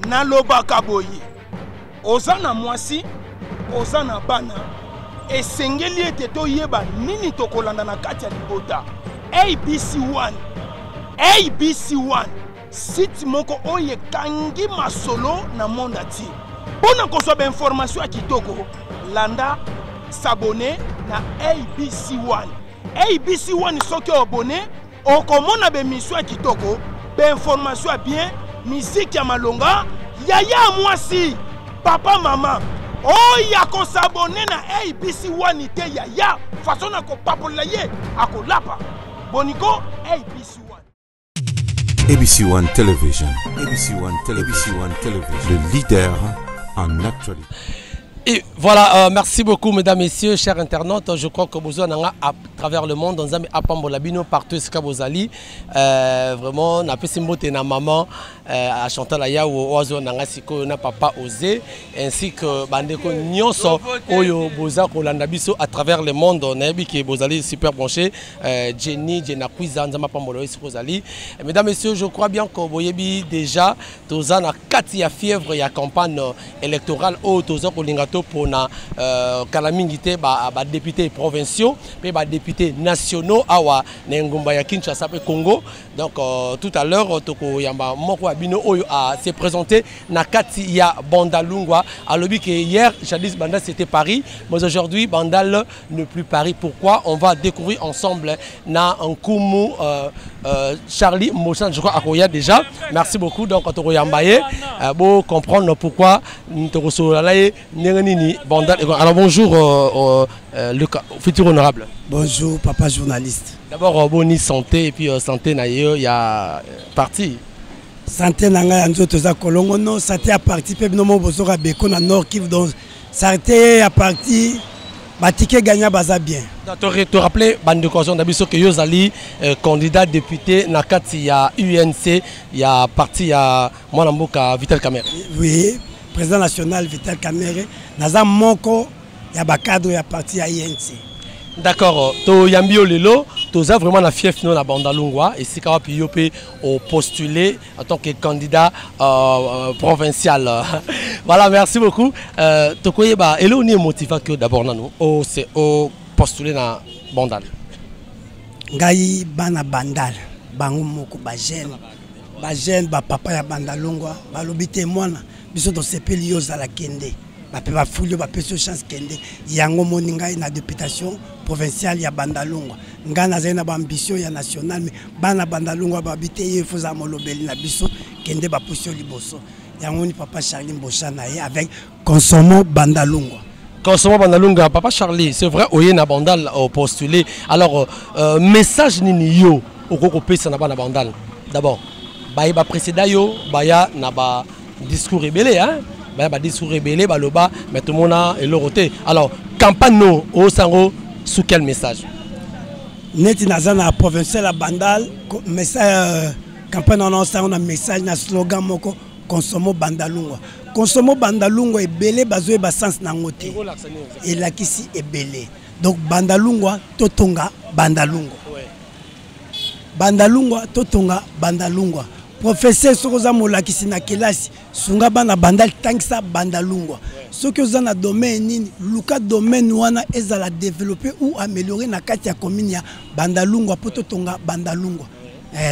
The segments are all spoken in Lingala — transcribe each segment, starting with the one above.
nalobaka boye oza na mwasi oza na bana esengeli ete toyeba nini tokolanda na kati ya libota. ABC1 site moko oye kangi masolo na monde ati pona kozwa ba information ya kitoko landa s'abonner na ABC1 soki abonné okomona be mission ya kitoko be information ya bien musique ya malonga yaya mwasi papa mama oya ko s'abonner na ABC1 te yaya façon na ko papola ye akolapa boniko ABC1 ABC1 Television. ABC1 Television. Le leader en actualité. Et voilà, merci beaucoup mesdames, messieurs, chers internautes. Je crois que vous en avez à travers le monde, dans Apambolabino, partout ce que vous allez. Vraiment, on a fait simbote na maman, à Chantal Aya ou Oazo Nangasiko, na papa Osé, ainsi que Bandeko Nyonso, Oyo Boza Kolandabiso à travers le monde. On a vu que vous allez super branché. Jenny, Jenna Kouizan, Zama Pambolo, Rosali. Mesdames, messieurs, je crois bien que vous voyez déjà, Tozan a 4 fièvre, il y a campagne électorale, Tozan Kolingato pour na Kalamingite, députés provinciaux, puis députés nationaux, Awa, Nengumba ya Kinshasa, Congo. Donc tout à l'heure, Toko Yamba Moko Abino Oyo a s'est présenté na kati ya Bandalungwa. À l'objet que hier, jadis Bandal c'était Paris, mais aujourd'hui Bandal ne plus Paris. Pourquoi? On va découvrir ensemble na Nkumu Charlie Moshan, je crois Akoya déjà. Merci beaucoup. Donc Toko Yambaye, pour comprendre pourquoi Toko Solalaye Nengani Bandal. Alors bonjour le futur honorable. Bonjour papa journaliste. D'abord bonne santé et puis santé na il y a parti. Santé nanga yanzo toza kolongo no santé à parti pe bino mo bozora beko na Nord Kivu donc santé à parti batike gagna baza bien. Tu rappelé bande occasion d'abiso que Yozali candidat député na kati ya UNC ya parti ya Mwanamboka Vital Kamerhe. Oui, président national Vital Kamerhe naza moko ya ba cadre ya parti ya UNC. D'accord, to yambio lelo, toza vraiment la fief non la Bandalungwa et si kawapi yope au postulé en tant que candidat provincial. Voilà, merci beaucoup. Tokoye ba elo ni motiva que d'abord nanu au c'est au postulé na Bandal. Ngai bana Bandal, bango moko ba jeune ba papa ya Bandalungwa, ba lobite mwana biso to sepeli yoza la kende. Ba fulio ba peso chance kende yango moni ngai na députation provinciale ya Bandalungwa ngana zena ba ambition ya national mais bana Bandalungwa ba bité yefuza molobeli na biso kende ba position liboso yango ni papa Charlie Mboshana avec consommons Bandalungwa. Consommons Bandalungwa papa Charlie, c'est vrai oye na Bandal au postulé. Alors message nini yo okoko pesa na bana Bandal. D'abord ba précédent yo baya na ba discours rebelle hein. Bah discours rebelle baloba mais tout le monde a l'oroté. Alors campagne no au sango sous quel message? Neti nazana provincial à Bandal message campagne non ça on a message na slogan moko consommons Bandalungwa. Consommons Bandalungwa et belé bazoé ba sens na ngote. Et la kisi est belé. Donc Bandalungwa totonga Bandalungwa. Bandalungwa totonga Bandalungwa. Professeur Sokoza Molakisi na kelasi sunga bana Bandal tankisa Bandalungwa. Ce que vous avez domaine nini luka domaine wana ezala développer ou améliorer na kati ya commune ya Bandalungwa poto tonga Bandalungwa.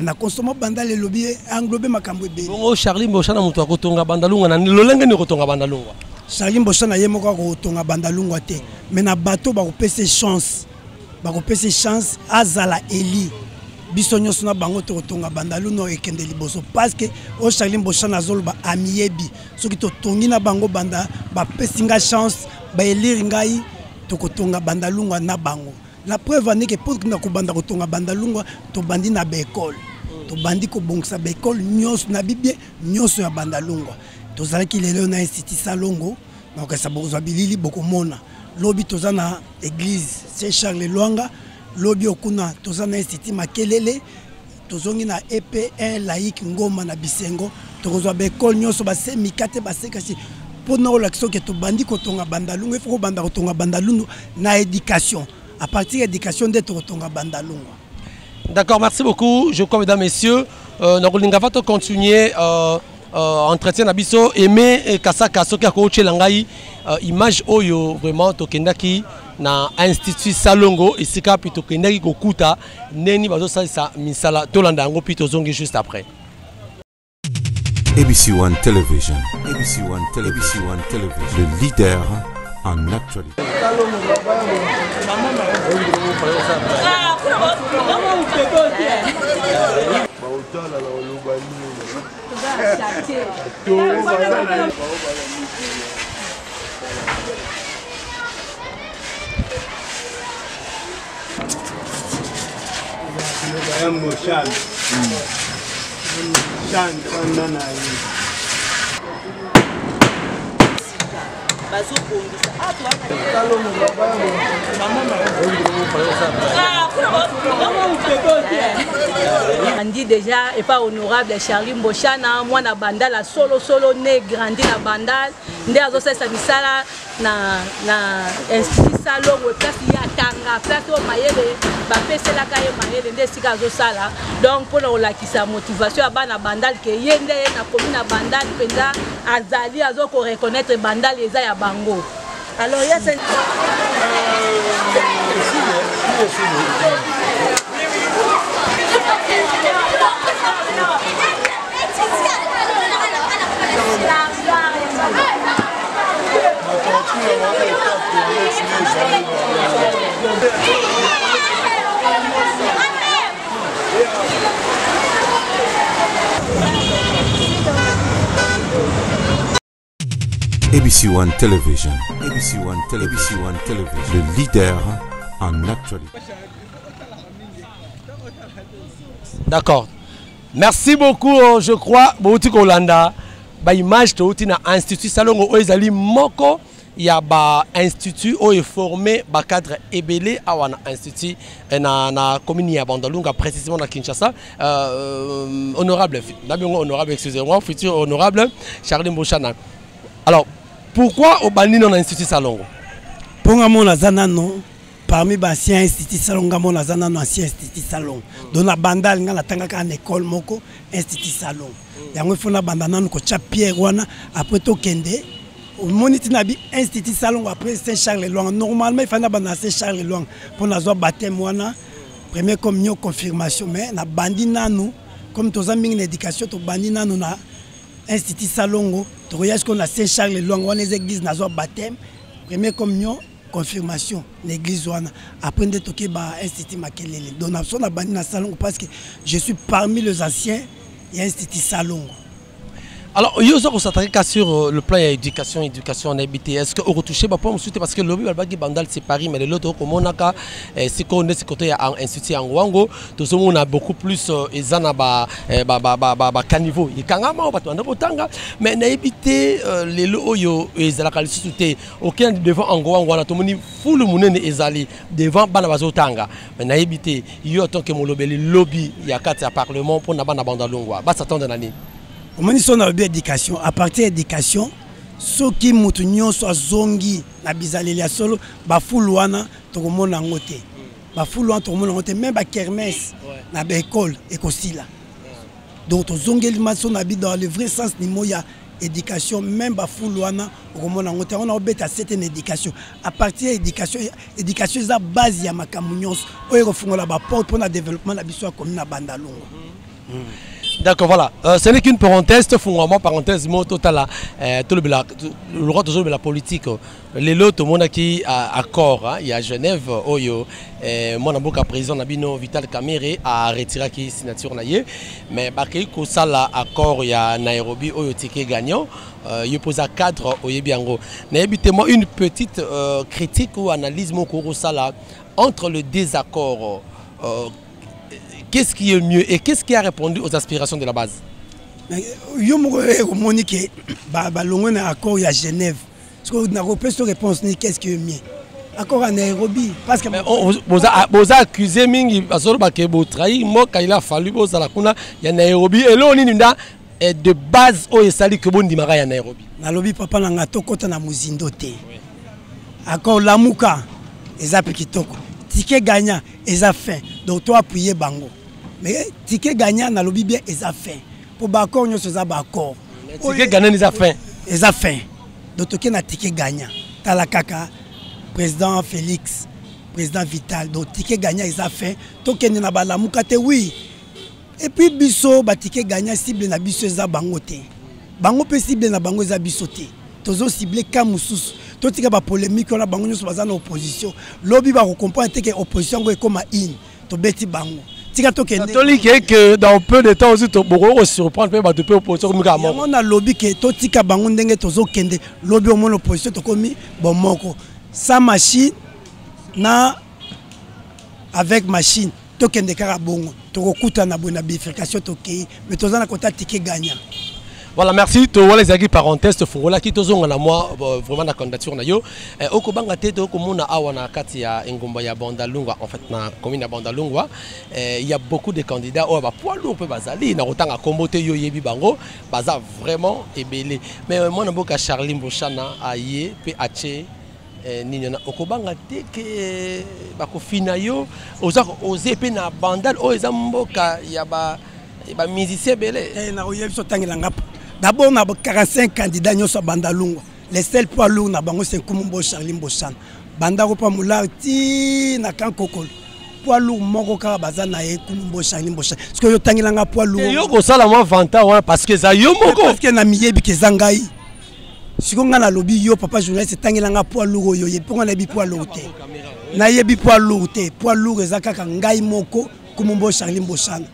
Na consommation Bandal lobby englober makambo ebe. Bongo Charlie Mboshana mutu akotonga Bandalungwa na lolenge ni kotonga Bandalungwa. Charlie Mboshana yemoko kotonga Bandalungwa te. Mais na bateau ba ko pese chance. Ba ko pese chance azala eli. Bisonyo suna bango to tonga Bandaluno ekende liboso parce que o Charlie Mboshana zolba amiebi soki to tongi na bango banda ba pesinga chance ba eliri ngai to kotonga Bandalungwa na bango la preuve n'est que pour que na ko banda ko tonga Bandalungwa to bandi na ba école to bandi ko bongsa ba école nyos na bibie nyoso ya Bandalungwa to zalaki lelo na institut Salongo na ko sa bozwa bilili bokomona lobi to na église Saint Charles Lwanga lobi okuna tozana institut Makelele tozongi na EP1 laïque ngoma na Bisengo tokozwa ba école nyoso ba semikate ba sekasi pona olakso ke to bandi kotonga Bandalungwa il faut banda kotonga Bandalungwa na éducation à partir d'éducation de kotonga Bandalungwa. D'accord, merci beaucoup. Je crois mesdames messieurs nous allons continuer entretien na biso Aimé Kasaka soki akoche langai image oyo vraiment tokendaki na institut Salongo esika pi tokendaki kokuta neni bazo salisa misala tolanda yango pi tozongi juste après. ABC One Television. ABC One Television. Le leader en actualité. On dit déjà et pas honorable Charlie Mboshana moi na bandal la solo né grandi na bandal ndé azo sesa misala na institut Salongo place ya tanga place o mayele ba pesela ka ye mayele ndé sika azo sala donc pour la kisa motivation ya bana bandal ke yende na commune na bandal penza azali azo ko reconnaître bandal eza ya bango. Alors il y a cette ABC One Television. ABC One Television. Le leader en actualité. D'accord. Merci beaucoup, je crois, Bouti Kolanda. Ba image to na institut Salongo oezali moko ya ba institut o est formé ba cadre ebele awana institut na commune ya Bandalunga précisément na Kinshasa. Honorable, honorable, excusez-moi, futur honorable Charlie Mboshana. Alors, pourquoi au bani dans l'institut Salongo? Pour mon azana non. Parmi les anciens instituts Salongo, mon azana non ancien institut Salongo. Dans la bandal nga la tanga ka école moko institut Salongo. Yango fona bandana ko cha Pierre wana après to kende. Au moniti na bi institut Salongo après Saint-Charles-de-Loing. Normalement il fallait bandana Saint-Charles-de-Loing pour na zo baptême wana première communion confirmation mais na bandi nanu comme tous amis l'éducation to bandi nanu na institut Salongo. Tu regardes qu'on a Saint-Charles-de-Loing, on a les églises, on a baptême, première communion, confirmation, l'église, après de toquer l'Institut Makelele. Donc, on a banni dans Salongo parce que je suis parmi les anciens et l'Institut Salongo. Alors, il y a sur le plan de l'éducation, éducation en habité. Est-ce que vous retouchez parce que le lobby est bandal c'est Paris, mais l'autre, comme on a c'est qu'on est côté à institut en Wango, tout ce monde a beaucoup plus ezana caniveau. Il y a un peu mais en habité les loyaux et la qualité aucun devant en Wango, on a tout le monde full le monde ezali devant banabazo tanga. Mais en habité il y a tant que mon lobby il y a 4 parlements pour na bandalungwa. Bah ça tombe dans l'année. Comment ils sont dans l'éducation? À partir de l'éducation, ceux qui moutonnions soit zongi, na bizalélia solo, bafoulouana, tout le monde en côté. Bafoulouana, tout le monde en côté, même à kermesse, na l'école, et aussi là. Donc, zongi, sont dans le vrai sens, il y a éducation, même bafoulouana, tout le monde en côté. On a obéi à certaines éducations. À partir de l'éducation, l'éducation, c'est la base de ma camunions. On a refondé la porte pour le développement de la bisoire comme na Bandalunga. D'accord, voilà. Ce n'est qu'une parenthèse, parenthèse, total, le roi de la politique. Les lots, tout le monde qui a accord, il y a Genève, Oyo, mon avocat président Nabino Vital Kamere a retiré qui signature naïe, mais parce que ça l'accord, il y a Nairobi, Oyo ticket gagnant, il pose un cadre au Yebiango. N'habitez-moi une petite critique ou analyse mon entre le désaccord. Qu'est-ce qui est mieux et qu'est-ce qui a répondu aux aspirations de la base? Yo Monique, l'on a accord à Genève. Parce qu'on n'a pas de réponse ni qu'est-ce qui est mieux. Accord à Nairobi. Parce que vous accusez Mingi parce que vous trahissez moi quand il a fallu vous la kuna ya Nairobi et là on est de base au esali que bon dimara ya Nairobi. Nairobi papa na to kota na muzindo te. Accord lamuka ezapi kitoko. Ticket gagnant eza fin. Donc toi appuyer bango. Mais ticket gagnant na lobby bien est fait. Pour d'accord nous faisons d'accord. Ticket gagnant ils a fin. Ils a fin. Donc toke na ticket gagnant. Tala kaka président Félix, président Vital. Donc ticket gagnant ils a fin. Toke na bala mukate oui. Et puis biso ba ticket gagnant cible na biso za bangote. Bango pe cible na bango za bisote. Tozo cible kamususu. Totika ba polémique on a bango nyuso baza na opposition. Lobby ba ko comprendre que opposition go comme in. To beti bango. Que dans peu de temps aussi tu pourras surprendre peut battre opposition comme ça. On a lobby que to tika bango ndenge tozo kende lobby au moins l'opposition to komi bon moko sans machine na avec machine to kende kara bongo to kokuta na bona bifurcation to kei mais toza na kota ticket gagnant. Voilà, merci. Tu vois les aguilles parenthèses, tu vois là qui te sont à moi vraiment la candidature na yo. Oko banga tete oko mona awana kati ya Ngomba ya Bandalungwa en fait na commune ya Bandalungwa. Il y a beaucoup de candidats oh ba poids lourd pe bazali na otanga kombote yo yebi bango baza vraiment ebelé. Mais moi na boka Charlie Mboshana aye pe ache nini na oko banga teke ba ko fina yo oza oser pe na bandal o ezamboka ya ba musicien belé. Na oyebi so tangela ngapa. D'abord, on a 45 candidats qui sont Bandalungwa. Les seuls poids lourds, c'est Kumumbo Charlie Mboshan. Bandaropa Moulati, Nakan Kokol. Poids lourd, Mokoka Bazana et Kumumbo Charlie Mboshan. Parce que yo tangilanga poids lourd. Yo ko sala mo vanta parce que ça yo moko. Parce que na miyebi ke zangai. Si on a na lobby yo papa journaliste tangilanga poids lourd yo yebi on a bi poids lourd te. Na yebi poids lourd te. Poids lourd ezaka ngai moko Kumumbo Charlie Mboshan.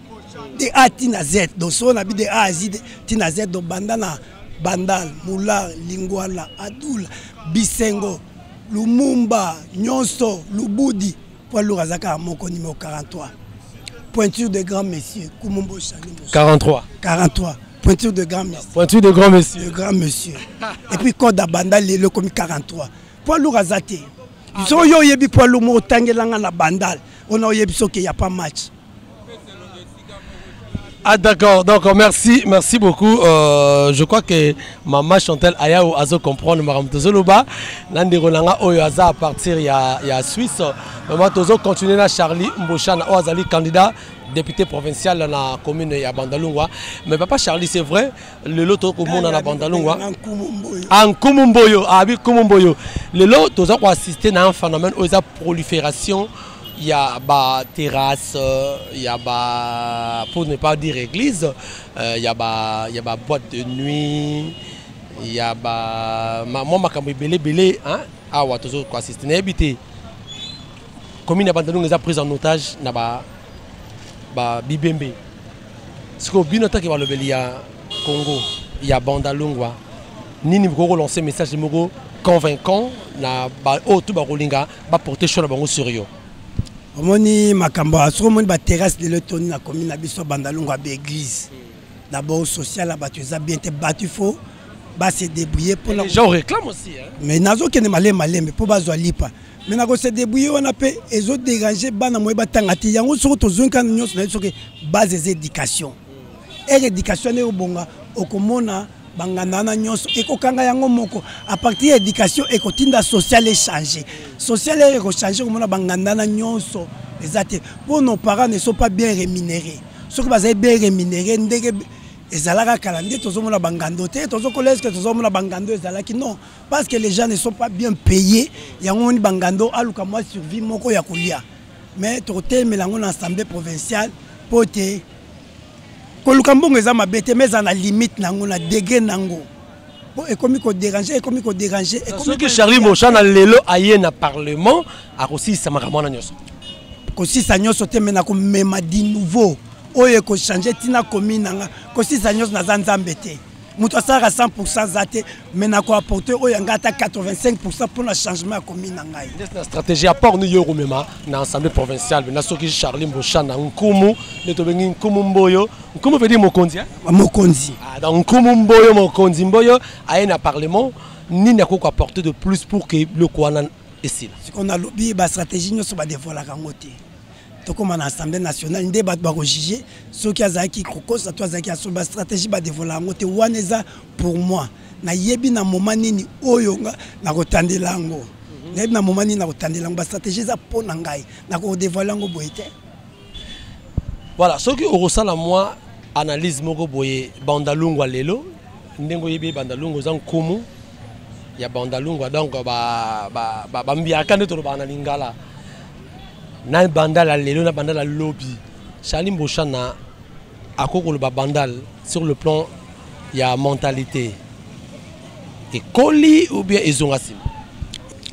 De A tina Z, donc on a de A à Z tina Z, donc bandana, bandal, moula, lingwala, adoula, bisengo, lumumba, nyonso, lubudi, poids lourd azaka moko numéro 43. Pointure de grand monsieur, Kumumbo Charlie. 43. 43. Pointure de grand monsieur. Pointure de grand monsieur. De grand monsieur. Et puis code à bandal, le comme 43. Poids lourd azate. Ils sont yo yebi poids lourd mo tangelanga na bandal. On a yebi so qu'il y a pas match. Ah d'accord, donc merci beaucoup. Je crois que maman Chantal Ayao azo comprendre maram tozoloba nandiro nanga oyo aza à partir ya Suisse. Maman tozo continuer na Charlie Mboshana azali candidat député provincial dans la commune ya Bandalungwa. Mais papa Charlie c'est vrai le loto ko mona na Bandalungwa. En Kumumboyo, abi Kumumboyo. Le lot tozo ko assister na un phénomène oza prolifération. Il y a des terrasses, il y a pour ne pas dire église, il y a des boîtes de nuit, il y a moi ma belé hein ah ouais toujours quoi assister n'habiter commune Bandalungwa les a pris en otage na ba bibembe ce que binota qui va le belé à Congo il y a Bandalungwa nini ko lancer message de mogo convaincant na ba tout ba rolinga ba porter chaud na bango sérieux. Omoni makamba so moni ba terrasse de l'automne na commune na biso Bandalungwa ba église. D'abord social là batu za bien te batu faut ba se débrouiller pour les gens réclament aussi hein. Mais nazo kene malé mais pour ba zo lipa. Mais na ko se débrouiller on a pe ezo déranger bana moy ba tangati yango so to zonka nyonso na so ke base éducation. Et l'éducation ne obonga okomona bangandana nyonso ekokanga yango moko à partir de l'éducation ekotinda social échanger social échanger comme na bangandana nyonso les athées pour nos parents ne sont pas bien rémunérés ceux qui sont bien rémunérés ndenge ezalaka calendrier tozomona bangando te tozokolesa que tozomona bangando ezalaki non parce que les gens ne sont pas bien payés yango ni bangando aluka moi survie moko ya kolia mais totemela ngo na assemblée provinciale pote Kolukambongo eza mabete mais na limite nango na degré nango. Bon ekomi ko déranger ce que Charlie Mboshana lelo aye na parlement a aussi ça makamona nyonso. Ko si sa nyonso te mena ko mema di nouveau. Oye ko changer tina commune nanga. Ko si sa nyonso na zanzambe te. Muto asara 100% zate mena ko apporter oya ngata 85% pour le changement à commune nanga. La stratégie à part nous yoro mema na assemblée provinciale na soki Charlie Mboshana nkumu ne to bengi nkumu mboyo nkumu veut dire mokonzi hein mokonzi ah donc nkumu mboyo mokonzi mboyo aye na parlement ni na ko apporter de plus pour que le kwana ici ce qu'on a lobby ba stratégie nous ba dévoiler kangote to comme en assemblée nationale ndé ba juger ceux qui azaki kokosa to azaki aso ba stratégie ba dévoiler kangote waneza pour moi na yebi na moment nini oyo na kotandela ngo na na moment nini na kotandela ngo ba stratégie za pona ngai na ko dévoiler ngo boyete. Voilà, ce qui au ressent la moi analyse moko boye Bandalungwa lelo ndengo yebe bandalungu zan kumu ya bandalungu donc ba mbiaka nde to ba na lingala na bandala lelo na bandala lobby Charlie Mboshana akokolo ba bandal sur le plan ya mentalité et koli ou bien ezongasi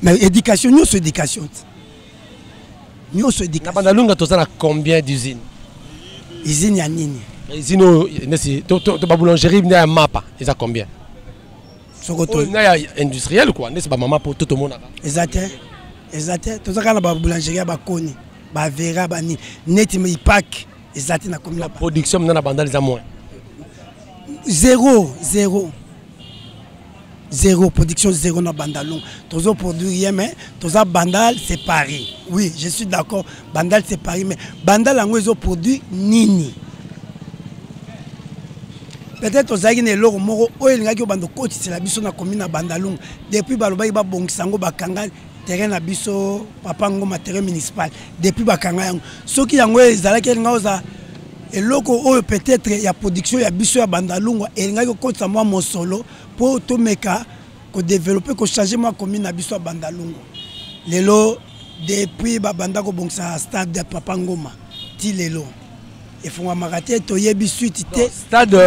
mais éducation nous sur éducation na bandalunga to sana combien d'usines usine ya nini usine nesi to ba boulangerie na mapa eza combien sokoto na industriel quoi nesi ba mama pour tout le monde exact to zaka na ba boulangerie ba koni ba vera ba ni net me pack exact na commune la production na bandal za moins zéro production zéro na bandalung toujours produire rien mais toza bandal c'est Paris oui je suis d'accord bandal c'est Paris mais bandal en ils ont produit nini peut-être tozaki ne loko moko oyo ngaki bando koti c'est la biso na commune na bandalung depuis baloba ba bongisango bakanga terrain na biso papa ngoma terrain municipal depuis bakanga yango soki yango ezalaki ngaoza eloko oyo peut-être ya production ya biso ya bandalungwa elingaki kotsa mwa mosolo pour tomeka ko développer ko changer ma commune na biso ya bandalungwa lelo depuis babanda ko bongisa stade de papa ngoma ti lelo efonga makate to yebi suite te stade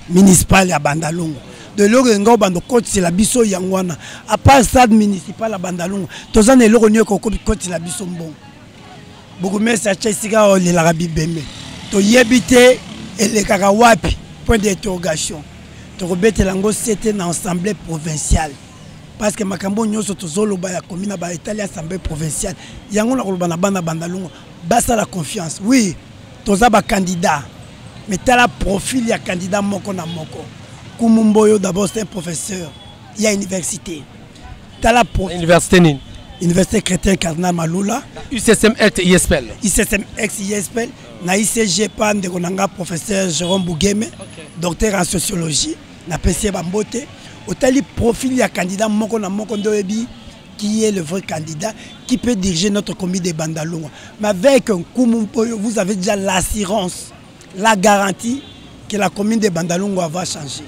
municipal ya bandalungwa de loko ngo bando kotsi la biso yangwana à part stade municipal ya bandalungwa tozana eloko nyo ko kotsi la biso mbongo beaucoup mais ça chesika o le la bibeme to yebite elekaka wapi point d'interrogation to rebete lango c'était dans assemblée provinciale parce que makambo nyoso to zoloba ya commune ba Italie assemblée provinciale yango na koloba na bana bandalungu basa la confiance oui toza ba candidat mais tala profil ya candidat moko na moko Kumumboyo d'abord c'est un professeur il y a université tala université nini Université chrétien Cardinal Malula UCSM ex ISPL na ICG pan de konanga professeur Jérôme Bougeme docteur en sociologie na PC Bambote otali profil ya candidat moko na moko ndoyebi qui est le vrai candidat qui peut diriger notre comité de Bandalunga mais avec un Kumumboyo vous avez déjà l'assurance la garantie que la commune de Bandalunga va changer.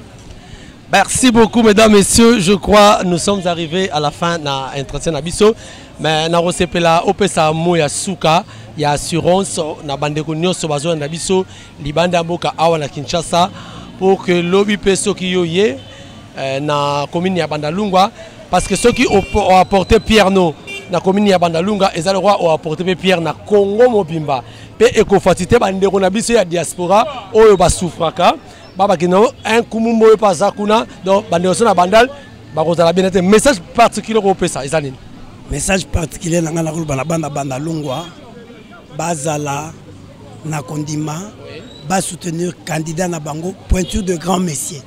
Merci beaucoup, mesdames, messieurs. Je crois que nous sommes arrivés à la fin de l'entretien Nabiso. Mais nous avons là, Opesa Moya Souka, il y a assurance, na bandeko nyonso bazo Nabiso, libanda mboka awa na Kinshasa pour que lobby peso ki yoye na commune ya Bandalungwa parce que ceux qui ont apporté Pierre no na commune ya Bandalungwa et le roi ont apporté Pierre na Congo mobimba. Pe ekofatité bandeko Nabiso ya diaspora oyo ba souffraka. Baba Kino, un Kumumboyo Pazakuna, donc Bandéosona Bandal, Barozala Benete, message particulier au PESA, Isaline. Message particulier dans la rue Banabanda Bandalungwa, Bazala, Nakondima, Bas soutenir candidat Nabango, pointure de grand messieurs.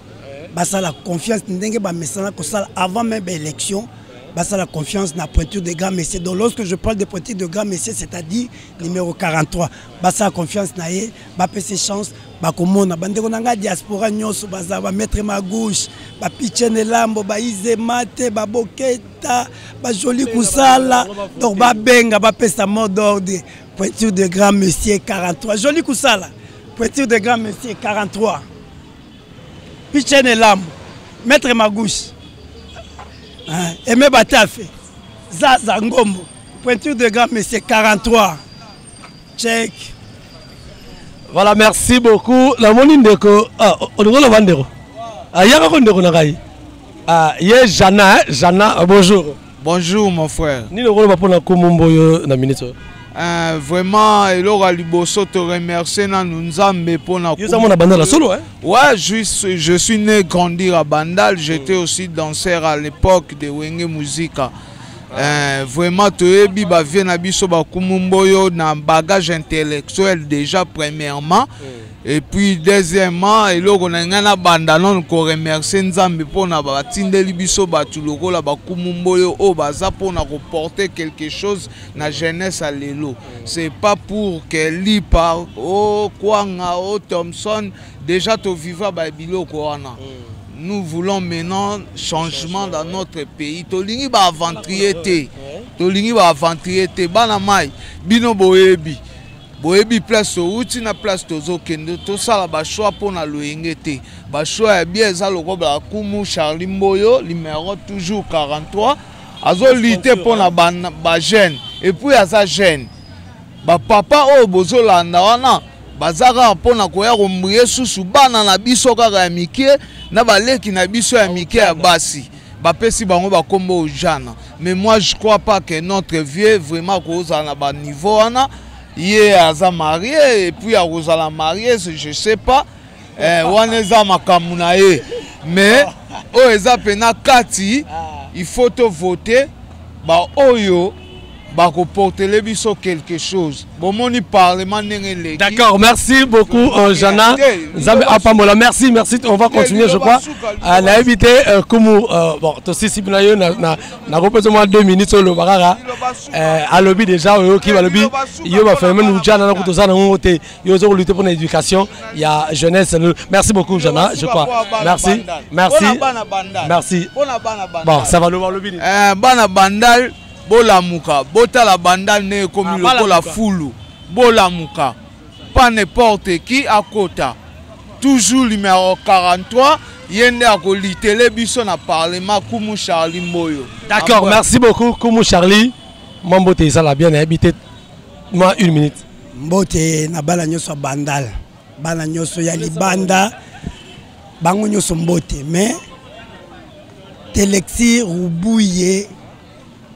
Basa la confiance, n'engue ba messana avant même l'élection. Basa la confiance na pointure de grand messieurs. Donc lorsque je parle de pointure de grand messieurs, c'est-à-dire numéro 43, basa la confiance naé, ba pese chance. Bakomona bandeko nanga diaspora nyonso baza ba mettre ma gauche ba pichene lambo ba ize mate ba boketa ba joli kusala donc ba benga ba pesa mot d'ordre pointure de grand monsieur 43 joli kusala pointure de grand monsieur 43 pichene lambo mettre ma gauche aimé batafe zaza ngombo pointure de grand monsieur 43 check. Voilà, merci beaucoup. La monindeko, on est le vendeur. Y'a quoi de konakai? Y'a Jana, bonjour. Bonjour mon frère. Ni le rôle va pour la Kumumboyo na minute. Vraiment, Elora Liboso te remercie na nunzambe pour na. Vous avez Bandal solo, hein? Ouais, je suis né grandi à Bandal. J'étais aussi danseur à l'époque de Wenge Musica. Vraiment, tu es bien na biso ba Kumumboyo na bagage intellectuel déjà premièrement. Et puis deuxièmement, eloko na ngana bandalon ko remercier nzambe pona ba tindeli biso ba tuloko la ba Kumumboyo o baza pona ko porter quelque chose na jeunesse à lelo. C'est pas pour que li par o Kwanga o Thompson déjà to vivre ba biloko wana. Nous voulons maintenant changement dans notre pays. Tolingi ba aventurier te. Tolingi ba aventurier te. Bana mai bino boyebi. boyebi place outi na place tozokende tosala bachoix mpona loyenge te bachoix ya bien eza lokola Kumu Charlie Mboyo numéro toujours 43 azolite mpona bajeune epuis aza jeune bapapa oyo bozolanda wana baza kaka mpona koya kombrie susu bana na biso kaka ya mike na baleki na biso ya mike ya basi bapesi bango bakombo ojana. Mais moi je crois pas que notre vieux vraiment kozala na ba niveau wana ye aza marié et puis akozala marié je sais pas wana eza makambo na ye mais oyo eza pena kati il faut te voter ba oyo bako porter biso quelque chose bomoni parlement ndenge leki. D'accord, merci beaucoup Jana Nzambe apambola, merci on va continuer je crois na évité Kumu bon to sisi bina yo na reposer moi 2 minutes sur le barara à lobby déjà yo ki ba lobby yo ba faire même Jana na kutoza na ngote yo zo lutter pour l'éducation il y a jeunesse. Merci beaucoup Jana je crois merci bon ça va le lobby bana bandal bolamuka botala bandal ne komi lokola fulu bolamuka pas n'importe qui à kota toujours numéro 43 yende akolitele biso na parlement Kumu Charlie Mboyo. D'accord, merci beaucoup Kumu Charlie. Mambote ça la bien habité moi 1 minute. Mbote na bala nyoso bandal bala nyoso ya libanda bango nyoso mbote mais Telexi Rubuye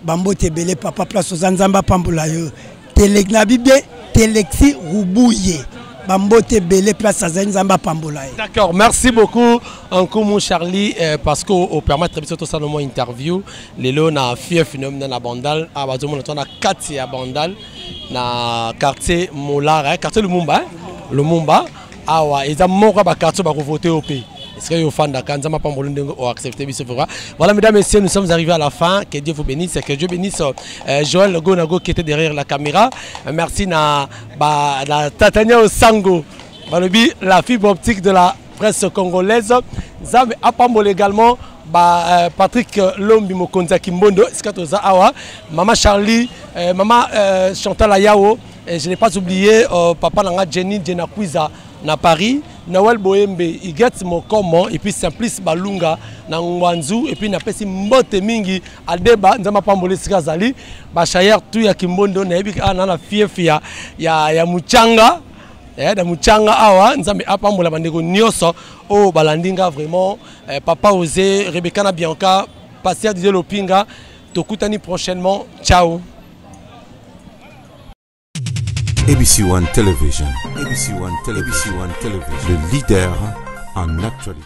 Bambote belé papa place aux Nzamba pambola yo Telek na bibé Telexi Rubuye Bambote belé place aux Nzamba pambola. D'accord, merci beaucoup Kumu Charlie parce que au permettre biso to sano mo interview lelo na fief nom na Bandal a bazomo na kati ya Bandal na quartier Molara quartier Lumumba awa eza moko ba quartier ba voter au pays. Est-ce que vous avez accepté? Voilà, mesdames et messieurs, nous sommes arrivés à la fin. Que Dieu vous bénisse. Que Dieu bénisse Joël Gonago qui était derrière la caméra. Merci à Tatania Osango, la fibre optique de la presse congolaise. Zam Apambol également. Patrick Lombi Mokonza Kimbondo, Maman Charlie, Maman Chantal Ayao. Je n'ai pas oublié Papa Nanga Jenny Djenakwiza na Paris. Noël Boembe, il get mon comment et puis Simplice Balunga na Ngwanzu et puis na pesi mbote mingi adeba nzama pambole sikazali bashayar tu ya Kimbondo na ebi ana na fiefia ya muchanga da muchanga awa nzambe apambola bandeko nyoso o balandinga vraiment papa Osé Rebecca na Bianca Pasteur Didier Lopinga tokutani prochainement ciao. ABC One Television. ABC One Television. Le leader en actualité.